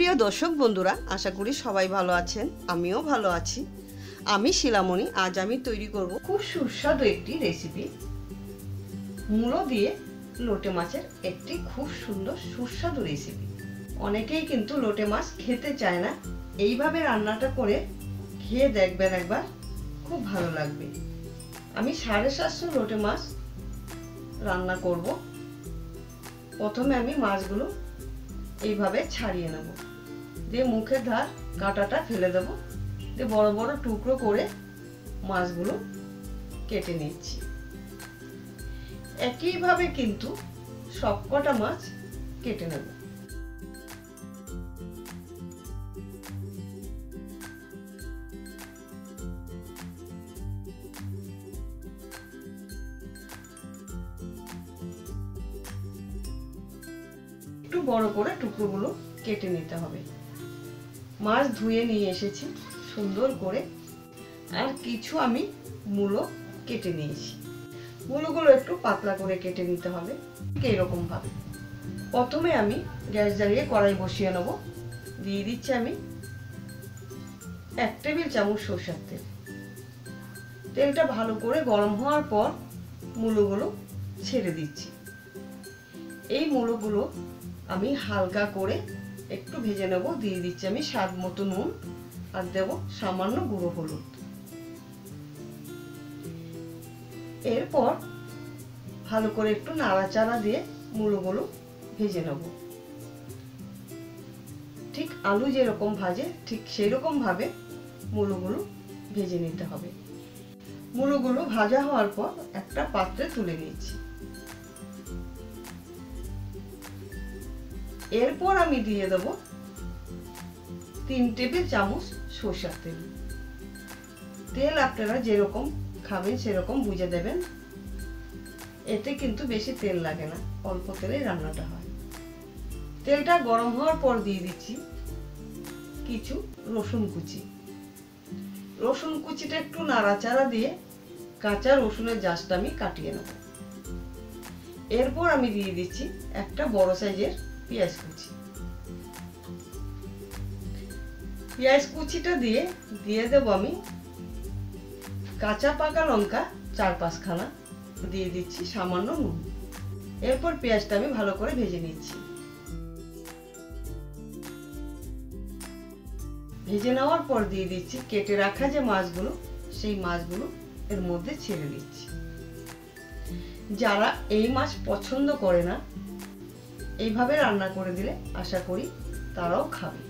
প্রিয় দর্শক বন্ধুরা, আশা করি সবাই ভালো আছেন। আমিও ভালো আছি। আমি শিলামণি। আজ আমি তৈরি করব খুব সুস্বাদু একটি রেসিপি, মূলো দিয়ে লোটে মাছের একটি খুব সুন্দর সুস্বাদু রেসিপি। অনেকেই কিন্তু লোটে মাছ খেতে চায় না। এইভাবে রান্নাটা করে খেয়ে দেখবেন একবার, খুব ভালো লাগবে। আমি 750 লোটে মাছ রান্না করব। প্রথমে আমি মাছগুলো এইভাবে ছাড়িয়ে নেব, দিয়ে মুখের ধার কাঁটাটা ফেলে দেব, দিয়ে বড় বড় টুকরো করে মাছগুলো কেটে নিচ্ছি। একইভাবে কিন্তু সবকটা মাছ কেটে নেব। একটু বড় করে টুকরোগুলো কেটে নিতে হবে। মাছ ধুয়ে নিয়ে এসেছি সুন্দর করে, আর কিছু আমি মূলো কেটে নিয়েছি। মূলোগুলো একটু পাতলা করে কেটে নিতে হবে, এইরকম ভাবে। প্রথমে আমি গ্যাস জ্বালিয়ে কড়াই বসিয়ে নেব। দিয়ে দিচ্ছি আমি 1 টেবিল চামচ সরষের তেল। তেলটা ভালো করে গরম হওয়ার পর মূলোগুলো ছেড়ে দিচ্ছি। এই মূলোগুলো আমি হালকা করে একটু ভেজে নেব। দিয়ে দিচ্ছি আমি স্বাদ মতো নুন, আর দেব সামান্য গুঁড়ো হলুদ। এরপর ভালো করে একটু নাড়াচাড়া দিয়ে মূলোগুলো ভেজে নেব। ঠিক আলু যেরকম ভাজে ঠিক সেই রকম ভাবে মূলোগুলো ভেজে নিতে হবে। মূলোগুলো ভাজা হওয়ার পর একটা পাত্রে তুলে নিচ্ছি। এরপর আমি দিয়ে দেব 3 টেবিল চামচ সরষের তেল। তেল আপনারা যেরকম খাবেন সেরকম বুঝে দেবেন। এতে কিন্তু বেশি তেল লাগে না, অল্প তেলে রান্নাটা হয়। তেলটা গরম হওয়ার পর দিয়ে দিচ্ছি কিছু রসুন কুচি। রসুন কুচিটা একটু নাড়াচাড়া দিয়ে কাঁচা রসুনের জাসটা আমি কাটিয়ে নেব। এরপর আমি দিয়ে দিচ্ছি একটা বড় সাইজের পেঁয়াজ কুচি। পেঁয়াজ কুচিটা দিয়ে দেব আমি কাঁচা পাকা লঙ্কা 4-5 খানা, দিয়ে দিচ্ছি সামান্য নুন। এরপর পেঁয়াজটা আমি ভালো করে ভেজে নিচ্ছি। ভেজে নেওয়ার পর দিয়ে দিচ্ছি কেটে রাখা যে মাছগুলো, সেই মাছগুলো এর মধ্যে ছেড়ে দিচ্ছি। যারা এই মাছ পছন্দ করে না, এইভাবে রান্না করে দিলে আশা করি তারাও খাবে।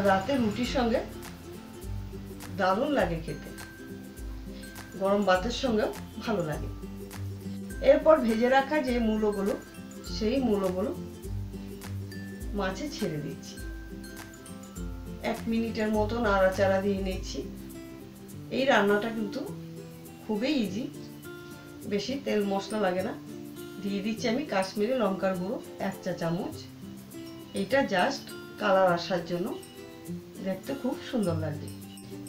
রাতে রুটির সঙ্গে দারুণ লাগে খেতে, গরম ভাতের সঙ্গেও ভালো লাগে। এরপর ভেজে রাখা যে মূলোগুলো, সেই মূলোগুলো মাছে ছেড়ে দিচ্ছি। 1 মিনিটের মতো নাড়াচাড়া দিয়ে নিচ্ছি। এই রান্নাটা কিন্তু খুবই ইজি, বেশি তেল মশলা লাগে না। দিয়ে দিচ্ছি আমি কাশ্মীরি লঙ্কার গুঁড়ো 1 চা চামচ। এটা জাস্ট কালার আসার জন্য, দেখতে খুব সুন্দর লাগবে।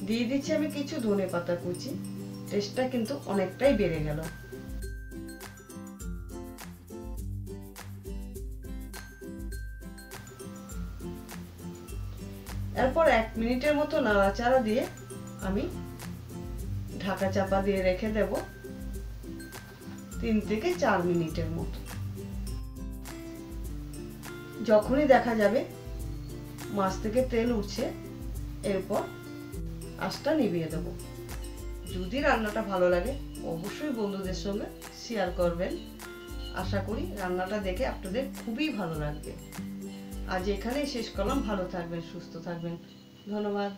দিয়ে দিচ্ছি আমি কিছু ধনেপাতা কুচি। টেস্টটা কিন্তু অনেকটাই বেড়ে গেল। এরপর 1 মিনিটের মতো নাড়াচাড়া দিয়ে আমি ঢাকা চাপা দিয়ে রেখে দেব 3 থেকে 4 মিনিটের মতো। যখনই দেখা যাবে মাছ থেকে তেল উঠছে, এরপর আঁচটা নিভিয়ে দেব। যদি রান্নাটা ভালো লাগে অবশ্যই বন্ধুদের সঙ্গে শেয়ার করবেন। আশা করি রান্নাটা দেখে আপনাদের খুবই ভালো লাগবে। আজ এখানেই শেষ করলাম। ভালো থাকবেন, সুস্থ থাকবেন। ধন্যবাদ।